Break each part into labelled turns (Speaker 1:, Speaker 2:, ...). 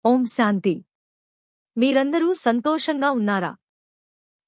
Speaker 1: ఓం శాంతి. మీరందరూ సంతోషంగా ఉన్నారా?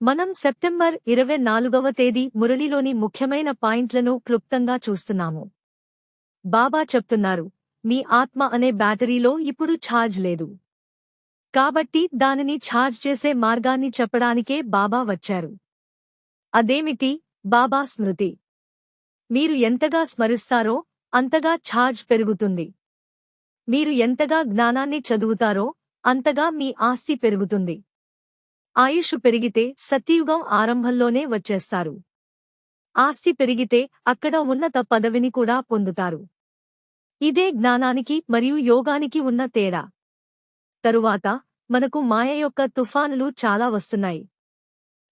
Speaker 1: మనం సెప్టెంబర్ 24వ తేదీ మురళిలోని ముఖ్యమైన పాయింట్లను క్లుప్తంగా చూస్తున్నాము. బాబా చెప్తున్నారు, మీ ఆత్మ అనే బ్యాటరీలో ఇప్పుడు ఛార్జ్ లేదు. కాబట్టి దానిని ఛార్జ్ చేసే మార్గాన్ని చెప్పడానికే బాబా వచ్చారు. అదేమిటి? బాబా స్మృతి. మీరు ఎంతగా స్మరిస్తారో అంతగా ఛార్జ్ పెరుగుతుంది. మీరు ఎంతగా జ్ఞానాన్ని చదువుతారో అంతగా మీ ఆస్తి పెరుగుతుంది. ఆయుష్ పెరిగితే సత్యయుగం ఆరంభంలోనే వచ్చేస్తారు. ఆస్తి పెరిగితే అక్కడ ఉన్నత పదవిని కూడా పొందుతారు. ఇదే జ్ఞానానికి మరియు యోగానికి ఉన్న తేడా. తరువాత మనకు మాయ యొక్క తుఫానులు చాలా వస్తున్నాయి.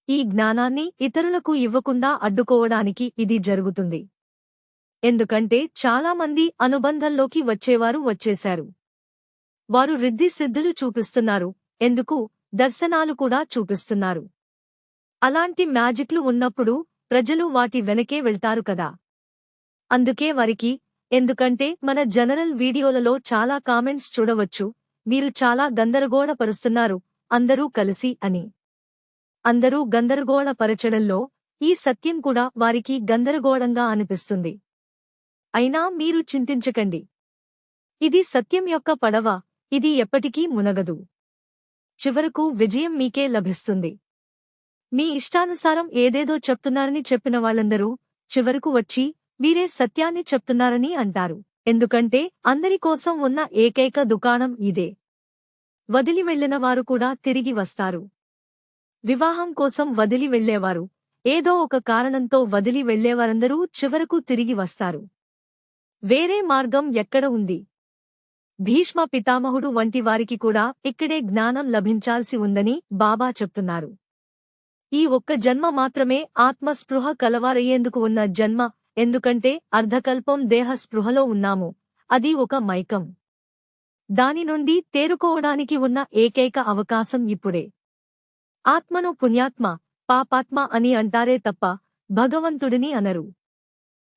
Speaker 1: ఈ జ్ఞానాన్ని ఇతరులకు ఇవ్వకుండా అడ్డుకోవడానికి ఇది జరుగుతుంది. ఎందుకంటే చాలామంది అనుబంధంలోకి వచ్చేవారు వచ్చేశారు. వారు రిద్ధి సిద్ధులు చూపిస్తున్నారు, ఎందుకు దర్శనాలు కూడా చూపిస్తున్నారు. అలాంటి మ్యాజిక్లు ఉన్నప్పుడు ప్రజలు వాటి వెనకే వెళ్తారు కదా. అందుకే వారికి, ఎందుకంటే మన జనరల్ వీడియోలలో చాలా కామెంట్స్ చూడవచ్చు, మీరు చాలా గందరగోళపరుస్తున్నారు అందరూ కలిసి అని. అందరూ గందరగోళపరచడంలో ఈ సత్యం కూడా వారికి గందరగోళంగా అనిపిస్తుంది. అయినా మీరు చింతించకండి. ఇది సత్యం యొక్క పడవ, ఇది ఎప్పటికీ మునగదు. చివరకు విజయం మీకే లభిస్తుంది. మీ ఇష్టానుసారం ఏదేదో చెప్తున్నారని చెప్పిన వాళ్ళందరూ చివరకు వచ్చి వీరే సత్యాన్ని చెప్తున్నారని అంటారు. ఎందుకంటే అందరి కోసం ఉన్న ఏకైక దుకాణం ఇదే. వదిలి వెళ్లిన వారు కూడా తిరిగి వస్తారు. వివాహం కోసం వదిలి వెళ్లేవారు, ఏదో ఒక కారణంతో వదిలి వెళ్లేవారందరూ చివరకు తిరిగి వస్తారు. వేరే మార్గం ఎక్కడ ఉంది? భీష్మ పితామహుడు వంటి వారికి కూడా ఇక్కడే జ్ఞానం లభించాల్సి ఉందని బాబా చెప్తున్నారు. ఈ ఒక్క జన్మ మాత్రమే ఆత్మస్పృహ కలవారయ్యేందుకు ఉన్న జన్మ, ఎందుకంటే అర్ధకల్పం దేహ స్పృహలో ఉన్నాము, అది ఒక మైకం. దాని నుండి తేరుకోవడానికి ఉన్న ఏకైక అవకాశం ఇప్పుడే. ఆత్మను పుణ్యాత్మ, పాపాత్మ అని అంటారే తప్ప భగవంతుడిని అనరు.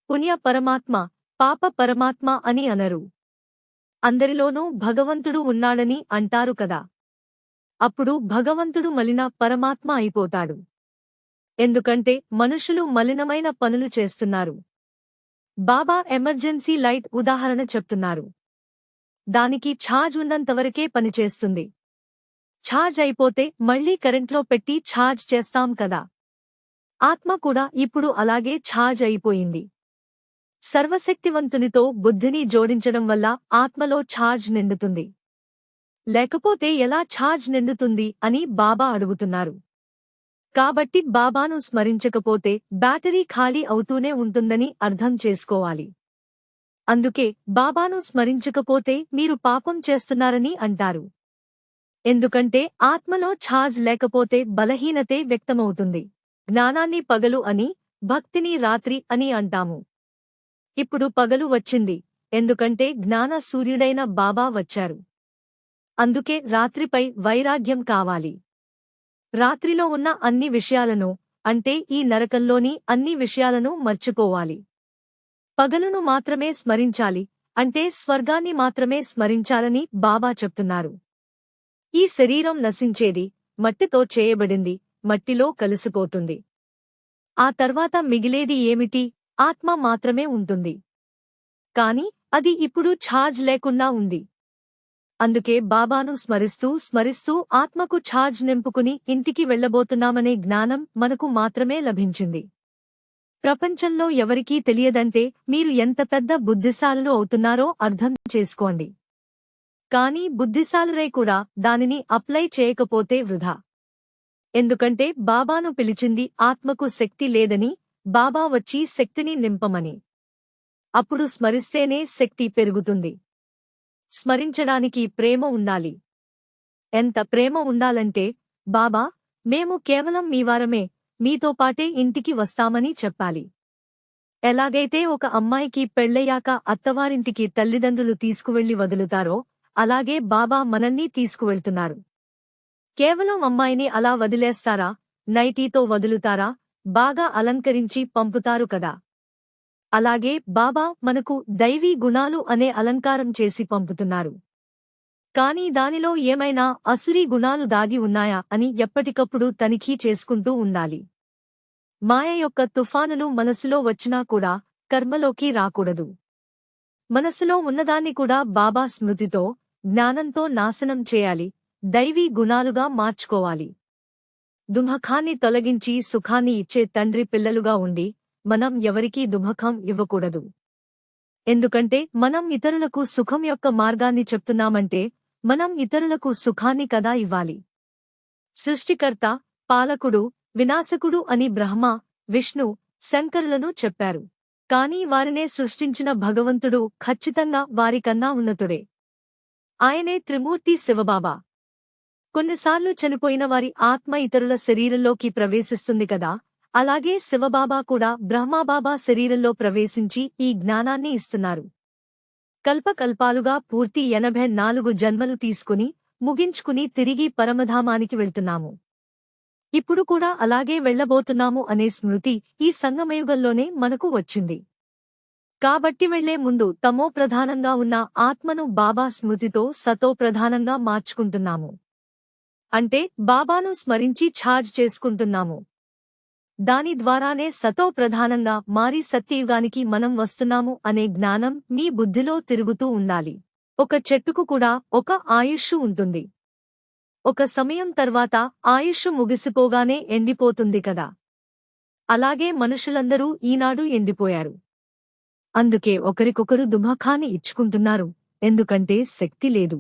Speaker 1: పుణ్య పరమాత్మ, పాప పరమాత్మ అని అనరు. అందరిలోనూ భగవంతుడు ఉన్నాడని అంటారు కదా. అప్పుడు భగవంతుడు మలిన పరమాత్మ అయిపోతాడు. ఎందుకంటే మనుషులు మలినమైన పనులు చేస్తున్నారు. బాబా ఎమర్జెన్సీ లైట్ ఉదాహరణ చెప్తున్నారు. దానికి ఛార్జ్ ఉన్నంతవరకే పనిచేస్తుంది. ఛార్జ్ అయిపోతే మళ్లీ కరెంట్లో పెట్టి ఛార్జ్ చేస్తాం కదా. ఆత్మ కూడా ఇప్పుడు అలాగే ఛార్జ్ అయిపోయింది. సర్వశక్తివంతునితో బుద్ధిని జోడించడం వల్ల ఆత్మలో ఛార్జ్ నిండుతుంది. లేకపోతే ఎలా ఛార్జ్ నిండుతుంది అని బాబా అడుగుతున్నారు. కాబట్టి బాబాను స్మరించకపోతే బ్యాటరీ ఖాళీ అవుతూనే ఉంటుందని అర్థం చేసుకోవాలి. అందుకే బాబాను స్మరించకపోతే మీరు పాపం చేస్తున్నారని అంటారు. ఎందుకంటే ఆత్మలో ఛార్జ్ లేకపోతే బలహీనతే వ్యక్తమవుతుంది. జ్ఞానాన్ని పగలు అని, భక్తిని రాత్రి అని అంటాము. ఇప్పుడు పగలు వచ్చింది, ఎందుకంటే జ్ఞాన సూర్యుడైన బాబా వచ్చారు. అందుకే రాత్రిపై వైరాగ్యం కావాలి. రాత్రిలో ఉన్న అన్ని విషయాలను, అంటే ఈ నరకంలోని అన్ని విషయాలను మర్చిపోవాలి. పగలును మాత్రమే స్మరించాలి, అంటే స్వర్గాన్ని మాత్రమే స్మరించాలని బాబా చెప్తున్నారు. ఈ శరీరం నశించేది, మట్టితో చేయబడింది, మట్టిలో కలిసిపోతుంది. ఆ తర్వాత మిగిలేది ఏమిటి? ఆత్మ మాత్రమే ఉంటుంది. కాని అది ఇప్పుడు ఛార్జ్ లేకుండా ఉంది. అందుకే బాబాను స్మరిస్తూ ఆత్మకు ఛార్జ్ నింపుకుని ఇంటికి వెళ్లబోతున్నామనే జ్ఞానం మనకు మాత్రమే లభించింది. ప్రపంచంలో ఎవరికీ తెలియదంటే మీరు ఎంత పెద్ద బుద్ధిశాలులు అవుతున్నారో అర్థం చేసుకోండి. కానీ బుద్ధిశాలురై కూడా దానిని అప్లై చేయకపోతే వృధా. ఎందుకంటే బాబాను పిలిచింది ఆత్మకు శక్తి లేదని, బాబా వచ్చి శక్తిని నింపమని. అప్పుడు స్మరిస్తేనే శక్తి పెరుగుతుంది. స్మరించడానికి ప్రేమ ఉండాలి. ఎంత ప్రేమ ఉండాలంటే, బాబా, మేము కేవలం మీవారమే, మీతో పాటే ఇంటికి వస్తామని చెప్పాలి. ఎలాగైతే ఒక అమ్మాయికి పెళ్లయ్యాక అత్తవారింటికి తల్లిదండ్రులు తీసుకువెళ్లి వదులుతారో, అలాగే బాబా మనల్ని తీసుకువెళ్తున్నారు. కేవలం అమ్మాయిని అలా వదిలేస్తారా? నైటీతో వదులుతారా? బాగా అలంకరించి పంపుతారు కదా. అలాగే బాబా మనకు దైవీ గుణాలు అనే అలంకారం చేసి పంపుతున్నారు. కానీ దానిలో ఏమైనా అసురీ గుణాలు దాగి ఉన్నాయా అని ఎప్పటికప్పుడు తనిఖీ చేసుకుంటూ ఉండాలి. మాయ యొక్క తుఫానులు మనసులో వచ్చినా కూడా కర్మలోకి రాకూడదు. మనసులో ఉన్నదాన్ని కూడా బాబా స్మృతితో, జ్ఞానంతో నాశనం చేయాలి, దైవీ గుణాలుగా మార్చుకోవాలి. దుమఖాన్ని తొలగించి సుఖాన్ని ఇచ్చే తండ్రి పిల్లలుగా ఉండి మనం ఎవరికీ దుమఖం ఇవ్వకూడదు. ఎందుకంటే మనం ఇతరులకు సుఖం యొక్క మార్గాన్ని చెప్తున్నామంటే మనం ఇతరులకు సుఖాన్ని కదా ఇవ్వాలి. సృష్టికర్త, పాలకుడు, వినాశకుడు అని బ్రహ్మ, విష్ణు, శంకరులను చెప్పారు. కానీ వారినే సృష్టించిన భగవంతుడు ఖచ్చితంగా వారికన్నా ఉన్నతుడే. ఆయనే త్రిమూర్తి శివబాబా. కొన్నిసార్లు చనిపోయిన వారి ఆత్మ ఇతరుల శరీరంలోకి ప్రవేశిస్తుంది కదా, అలాగే శివబాబా కూడా బ్రహ్మబాబా శరీరంలో ప్రవేశించి ఈ జ్ఞానాన్ని ఇస్తున్నారు. కల్పకల్పాలుగా పూర్తి 84 జన్మలు తీసుకుని ముగించుకుని తిరిగి పరమధామానికి వెళ్తున్నాము. ఇప్పుడు కూడా అలాగే వెళ్లబోతున్నాము అనే స్మృతి ఈ సంగమయుగంలోనే మనకు వచ్చింది. కాబట్టి వెళ్లే ముందు తమో ప్రధానంగా ఉన్న ఆత్మను బాబా స్మృతితో సతో ప్రధానంగా మార్చుకుంటున్నాము. అంటే బాబాను స్మరించి ఛార్జ్ చేసుకుంటున్నాము. దాని ద్వారానే సతో ప్రధానంగా మారి సత్యయుగానికి మనం వస్తున్నాము అనే జ్ఞానం మీ బుద్ధిలో తిరుగుతూ ఉండాలి. ఒక చెట్టుకు కూడా ఒక ఆయుష్షు ఉంటుంది. ఒక సమయం తర్వాత ఆయుష్షు ముగిసిపోగానే ఎండిపోతుంది కదా. అలాగే మనుషులందరూ ఈనాడు ఎండిపోయారు. అందుకే ఒకరికొకరు దుమఖాన్ని ఇచ్చుకుంటున్నారు. ఎందుకంటే శక్తి లేదు.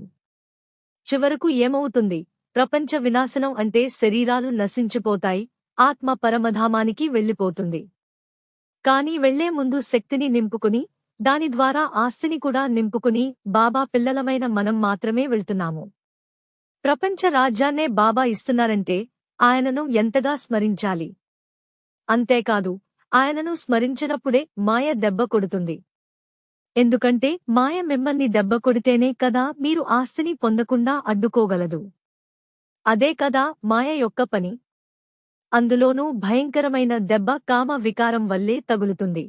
Speaker 1: చివరకు ఏమవుతుంది? ప్రపంచ వినాశనం అంటే శరీరాలు నశించిపోతాయి, ఆత్మ పరమధామానికి వెళ్ళిపోతుంది. కాని వెళ్లే ముందు శక్తిని నింపుకుని, దాని ద్వారా ఆస్తిని కూడా నింపుకుని బాబా పిల్లలమైన మనం మాత్రమే వెళ్తున్నాము. ప్రపంచ రాజ్యాన్నే బాబా ఇస్తున్నారంటే ఆయనను ఎంతగా స్మరించాలి. అంతేకాదు, ఆయనను స్మరించినప్పుడే మాయ దెబ్బ కొడుతుంది. ఎందుకంటే మాయ మిమ్మల్ని దెబ్బ కొడితేనే కదా మీరు ఆస్తిని పొందకుండా అడ్డుకోగలదు. అదే కదా మాయ యొక్క పని. అందులోనూ భయంకరమైన దెబ్బ కామ వికారం వల్లే తగులుతుంది.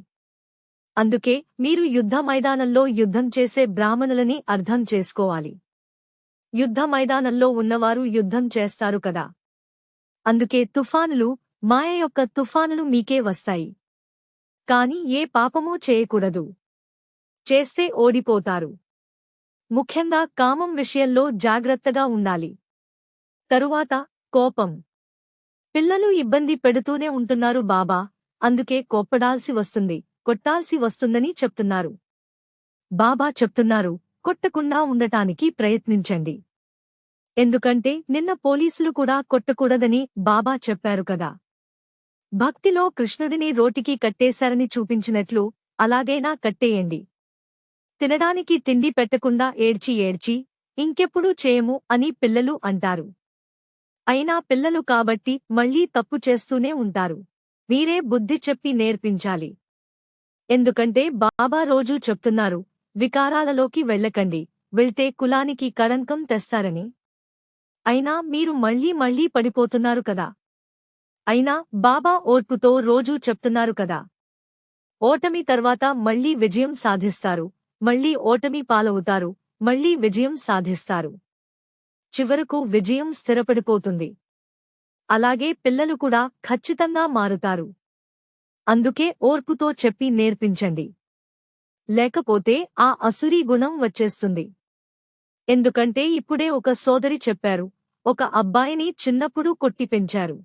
Speaker 1: అందుకే మీరు యుద్ధ మైదానంలో యుద్ధం చేసే బ్రాహ్మణులని అర్థం చేసుకోవాలి. యుద్ధ మైదానంలో ఉన్నవారు యుద్ధం చేస్తారు కదా. అందుకే తుఫానులు, మాయ యొక్క తుఫానులు మీకే వస్తాయి. కాని ఏ పాపమూ చేయకూడదు. చేస్తే ఓడిపోతారు. ముఖ్యంగా కామం విషయంలో జాగ్రత్తగా ఉండాలి. తరువాత కోపం. పిల్లలు ఇబ్బంది పెడుతూనే ఉంటున్నారు బాబా, అందుకే కోప్పడాల్సి వస్తుంది, కొట్టాల్సి వస్తుందని చెప్తున్నారు. బాబా చెప్తున్నారు, కొట్టకుండా ఉండటానికి ప్రయత్నించండి. ఎందుకంటే నిన్న పోలీసులు కూడా కొట్టకూడదని బాబా చెప్పారు కదా. భక్తిలో కృష్ణుడిని రోటికి కట్టేశారని చూపించినట్లు అలాగైనా కట్టేయండి. తినడానికి తిండి పెట్టకుండా ఏడ్చి ఏడ్చి ఇంకెప్పుడూ చేయము అని పిల్లలు అంటారు. అయినా పిల్లలు కాబట్టి మళ్లీ తప్పు చేస్తూనే ఉంటారు. మీరే బుద్ధి చెప్పి నేర్పించాలి. ఎందుకంటే బాబా రోజూ చెప్తున్నారు, వికారాలలోకి వెళ్ళకండి, వెళ్తే కులానికి కళంకం తెస్తారని. అయినా మీరు మళ్లీ పడిపోతున్నారు కదా. అయినా బాబా ఓర్పుతో రోజూ చెప్తున్నారు కదా. ఓటమి తర్వాత మళ్లీ విజయం సాధిస్తారు, మళ్లీ ఓటమి పాలవుతారు, మళ్లీ విజయం సాధిస్తారు. చివరకు విజయం స్థిరపడిపోతుంది. అలాగే పిల్లలు కూడా ఖచ్చితంగా మారుతారు. అందుకే ఓర్పుతో చెప్పి నేర్పించండి. లేకపోతే ఆ అసురీ గుణం వచ్చేస్తుంది. ఎందుకంటే ఇప్పుడే ఒక సోదరి చెప్పారు, ఒక అబ్బాయిని చిన్నప్పుడు కొట్టి పెంచారు.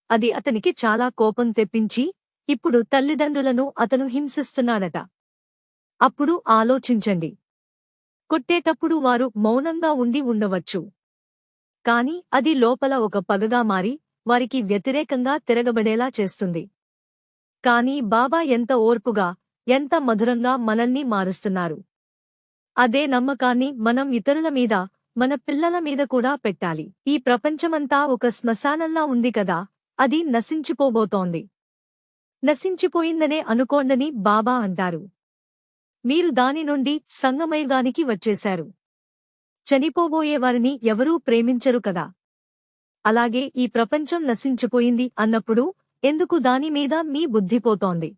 Speaker 1: అది అతనికి చాలా కోపం తెప్పించి ఇప్పుడు తల్లిదండ్రులను అతను హింసిస్తున్నాడట. అప్పుడు ఆలోచించండి. కొట్టేటప్పుడు వారు మౌనంగా ఉండి ఉండవచ్చు. కాని అది లోపల ఒక పగగా మారి వారికి వ్యతిరేకంగా తిరగబడేలా చేస్తుంది. కాని బాబా ఎంత ఓర్పుగా, ఎంత మధురంగా మనల్ని మారుస్తున్నారు. అదే నమ్మకాన్ని మనం ఇతరుల మీద, మన పిల్లల మీద కూడా పెట్టాలి. ఈ ప్రపంచమంతా ఒక శ్మశానంలా ఉంది కదా, అది నశించిపోబోతోంది. నశించిపోయిందనే అనుకోండని బాబా అంటారు. మీరు దాని నుండి సంగమయుగానికి వచ్చేశారు. చనిపోబోయేవారిని ఎవరూ ప్రేమించరు కదా. అలాగే ఈ ప్రపంచం నశించిపోయింది అన్నప్పుడు ఎందుకు దానిమీద మీ బుద్ధిపోతోంది?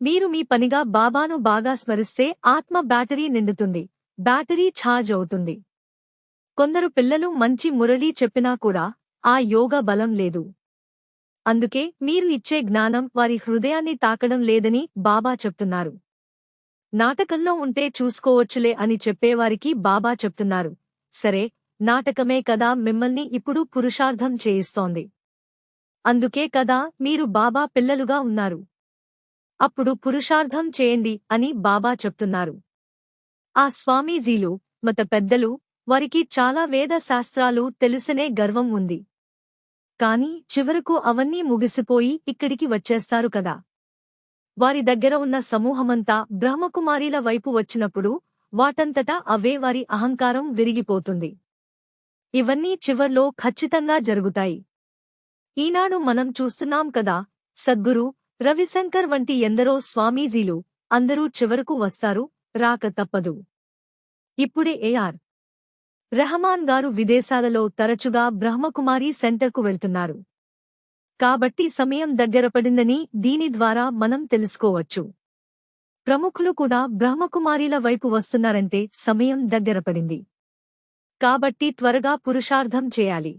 Speaker 1: మీరు మీ పనిగా బాబాను బాగా స్మరిస్తే ఆత్మ బ్యాటరీ నిండుతుంది, బ్యాటరీ ఛార్జ్ అవుతుంది. కొందరు పిల్లలు మంచి మురళీ చెప్పినా కూడా ఆ యోగ బలం లేదు. అందుకే మీరు ఇచ్చే జ్ఞానం వారి హృదయాన్ని తాకడం లేదని బాబా చెప్తున్నారు. నాటకంలో ఉంటే చూసుకోవచ్చులే అని చెప్పేవారికి బాబా చెప్తున్నారు, సరే, నాటకమే కదా మిమ్మల్ని ఇప్పుడు పురుషార్థం చేయిస్తోంది. అందుకే కదా మీరు బాబా పిల్లలుగా ఉన్నారు. అప్పుడు పురుషార్థం చేయండి అని బాబా చెప్తున్నారు. ఆ స్వామీజీలు, మత పెద్దలు, వారికి చాలా వేద శాస్త్రాలు తెలుసనే గర్వం ఉంది. కాని చివరకు అవన్నీ ముగిసిపోయి ఇక్కడికి వచ్చేస్తారు కదా. వారి దగ్గర ఉన్న సమూహమంతా బ్రహ్మకుమారీల వైపు వచ్చినప్పుడు వాటంతటా అవే వారి అహంకారం విరిగిపోతుంది. ఇవన్నీ చివర్లో ఖచ్చితంగా జరుగుతాయి. ఈనాడు మనం చూస్తున్నాం కదా, సద్గురు రవిశంకర్ వంటి ఎందరో స్వామీజీలు అందరూ చివరకు వస్తారు, రాక తప్పదు. ఇప్పుడే ఏఆర్ రెహమాన్ గారు విదేశాలలో తరచుగా బ్రహ్మకుమారీ సెంటర్కు వెళ్తున్నారు. కాబట్టి సమయం దగ్గరపడిందని దీని ద్వారా మనం తెలుసుకోవచ్చు. ప్రముఖులు కూడా బ్రహ్మకుమారీల వైపు వస్తున్నారంటే సమయం దగ్గరపడింది. కాబట్టి త్వరగా పురుషార్థం చేయాలి.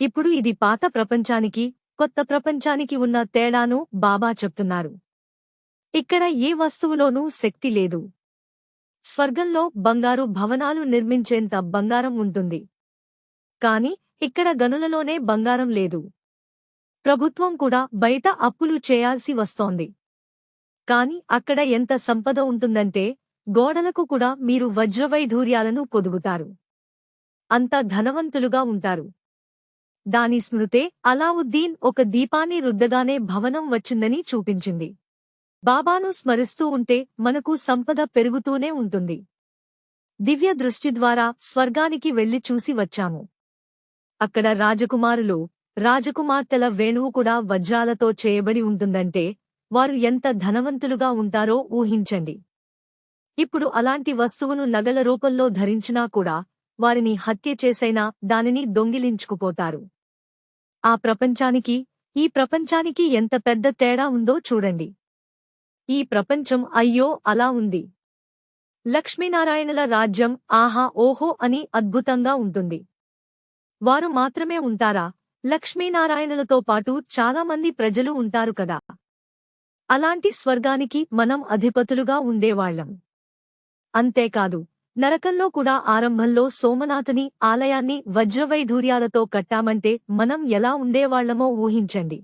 Speaker 1: ఇప్పుడు ఇది పాత ప్రపంచానికి, కొత్త ప్రపంచానికి ఉన్న తేడాను బాబా చెప్తున్నారు. ఇక్కడ ఏ వస్తువులోనూ శక్తి లేదు. స్వర్గంలో బంగారు భవనాలు నిర్మించేంత బంగారం ఉంటుంది. కాని ఇక్కడ గనులలోనే బంగారం లేదు. ప్రభుత్వం కూడా బయట అప్పులు చేయాల్సి వస్తోంది. కాని అక్కడ ఎంత సంపద ఉంటుందంటే గోడలకు కూడా మీరు వజ్రవైఢూర్యాలను పొదుగుతారు. అంత ధనవంతులుగా ఉంటారు. దాని స్మృతే అలావుద్దీన్ ఒక దీపాన్ని రుద్దగానే భవనం వచ్చిందని చూపించింది. బాబాను స్మరిస్తూ ఉంటే మనకు సంపద పెరుగుతూనే ఉంటుంది. దివ్య దృష్టి ద్వారా స్వర్గానికి వెళ్లి చూసి వచ్చాము. అక్కడ రాజకుమారులు, రాజకుమార్తెల వేణువు కూడా వజ్రాలతో చేయబడి ఉంటుందంటే వారు ఎంత ధనవంతులుగా ఉంటారో ఊహించండి. ఇప్పుడు అలాంటి వస్తువును నగల రూపంలో ధరించినా కూడా వారిని హత్య చేసైనా దానిని దొంగిలించుకుపోతారు. ఆ ప్రపంచానికి, ఈ ప్రపంచానికి ఎంత పెద్ద తేడా ఉందో చూడండి. ఈ ప్రపంచం అయ్యో అలా ఉంది. లక్ష్మీనారాయణల రాజ్యం ఆహా ఓహో అని అద్భుతంగా ఉంటుంది. వారు మాత్రమే ఉంటారా? లక్ష్మీనారాయణలతో పాటు చాలామంది ప్రజలు ఉంటారు కదా. అలాంటి స్వర్గానికి మనం అధిపతులుగా ఉండేవాళ్లం. అంతేకాదు, నరకంలో కూడా ఆరంభంలో సోమనాథుని ఆలయాన్ని వజ్రవైఢూర్యాలతో కట్టామంటే మనం ఎలా ఉండేవాళ్లమో ఊహించండి.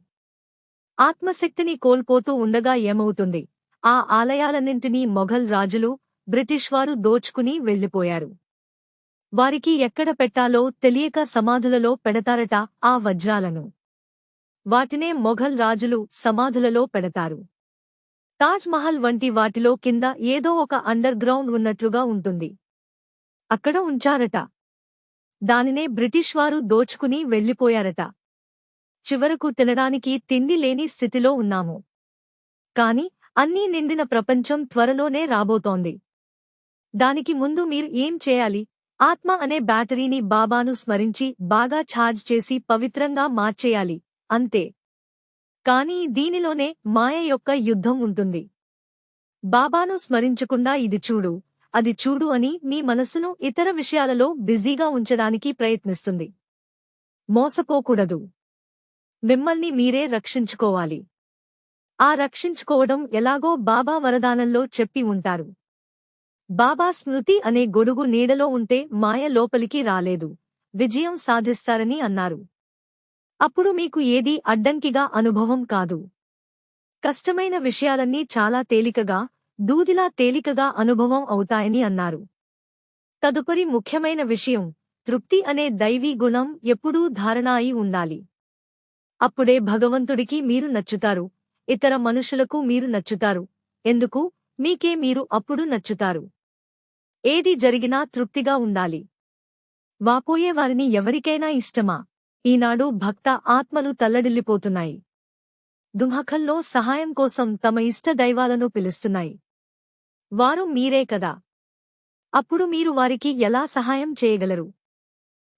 Speaker 1: ఆత్మశక్తిని కోల్పోతూ ఉండగా ఏమవుతుంది? ఆ ఆలయాలన్నింటినీ మొఘల్ రాజులు, బ్రిటిష్ వారు దోచుకుని వెళ్లిపోయారు. వారికి ఎక్కడ పెట్టాలో తెలియక సమాధులలో పెడతారట ఆ వజ్రాలను. వాటినే మొఘల్ రాజులు సమాధులలో పెడతారు. తాజ్ మహల్ వంటి వాటిలో కింద ఏదో ఒక అండర్ గ్రౌండ్ ఉన్నట్లుగా ఉంటుంది. అక్కడ ఉంచారట. దానినే బ్రిటిష్ వారు దోచుకుని వెళ్లిపోయారట. చివరకు తినడానికి తిండి లేని స్థితిలో ఉన్నాము. కాని అన్నీ నిండిన ప్రపంచం త్వరలోనే రాబోతోంది. దానికి ముందు మీరు ఏం చేయాలి? ఆత్మ అనే బ్యాటరీని బాబాను స్మరించి బాగా ఛార్జ్ చేసి పవిత్రంగా మార్చేయాలి, అంతే. కానీ దీనిలోనే మాయ యొక్క యుద్ధం ఉంటుంది. బాబాను స్మరించకుండా ఇది చూడు, అది చూడు అని మీ మనసును ఇతర విషయాలలో బిజీగా ఉంచడానికి ప్రయత్నిస్తుంది. మోసపోకూడదు. మిమ్మల్ని మీరే రక్షించుకోవాలి. ఆ రక్షించుకోవడం ఎలాగో బాబా వరదానంలో చెప్పి ఉంటారు. బాబా స్మృతి అనే గొడుగు నీడలో ఉంటే మాయ లోపలికి రాలేదు, విజయం సాధిస్తారని అన్నారు. అప్పుడు మీకు ఏదీ అడ్డంకిగా అనుభవం కాదు. కష్టమైన విషయాలన్నీ చాలా తేలికగా, దూదిలా తేలికగా అనుభవం అవుతాయని అన్నారు. తదుపరి ముఖ్యమైన విషయం, తృప్తి అనే దైవీ గుణం ఎప్పుడూ ధారణ అయి ఉండాలి. అప్పుడే భగవంతుడికి మీరు నచ్చుతారు, ఇతర మనుషులకు మీరు నచ్చుతారు. ఎందుకు? మీకే మీరు అప్పుడు నచ్చుతారు. ఏది జరిగినా తృప్తిగా ఉండాలి. వాపోయేవారిని ఎవరికైనా ఇష్టమా? ఈనాడు భక్త ఆత్మలు తల్లడిల్లిపోతున్నాయి. దుఃఖంలో సహాయం కోసం తమ ఇష్ట దైవాలను పిలుస్తున్నాయి. వారు మీరే కదా. అప్పుడు మీరు వారికి ఎలా సహాయం చేయగలరు?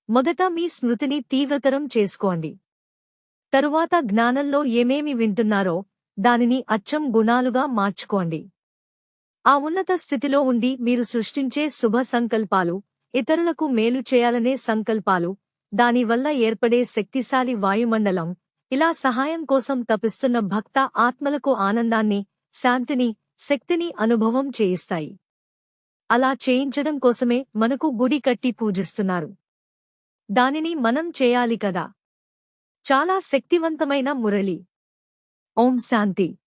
Speaker 1: మొదట మీ స్మృతిని తీవ్రతరం చేసుకోండి. తరువాత జ్ఞానంలో ఏమేమి వింటున్నారో దానిని అచ్చం గుణాలుగా మార్చుకోండి. ఆ ఉన్నత స్థితిలో ఉండి మీరు సృష్టించే శుభ సంకల్పాలు, ఇతరులకు మేలు చేయాలనే సంకల్పాలు, దానివల్ల ఏర్పడే శక్తిశాలి వాయుమండలం, ఇలా సహాయం కోసం తపిస్తున్న భక్త ఆత్మలకు ఆనందాన్ని, శాంతిని, శక్తిని అనుభవం చేయిస్తాయి. అలా చేయించడం కోసమే మనకు గుడి కట్టి పూజిస్తున్నారు. దానిని మనం చేయాలి కదా. చాలా శక్తివంతమైన మురళి. ఓం శాంతి.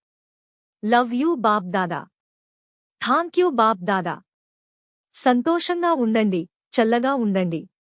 Speaker 1: లవ్ యూ బాప్ దాదా. థాంక్యూ బాప్ దాదా. సంతోషంగా ఉండండి, చల్లగా ఉండండి.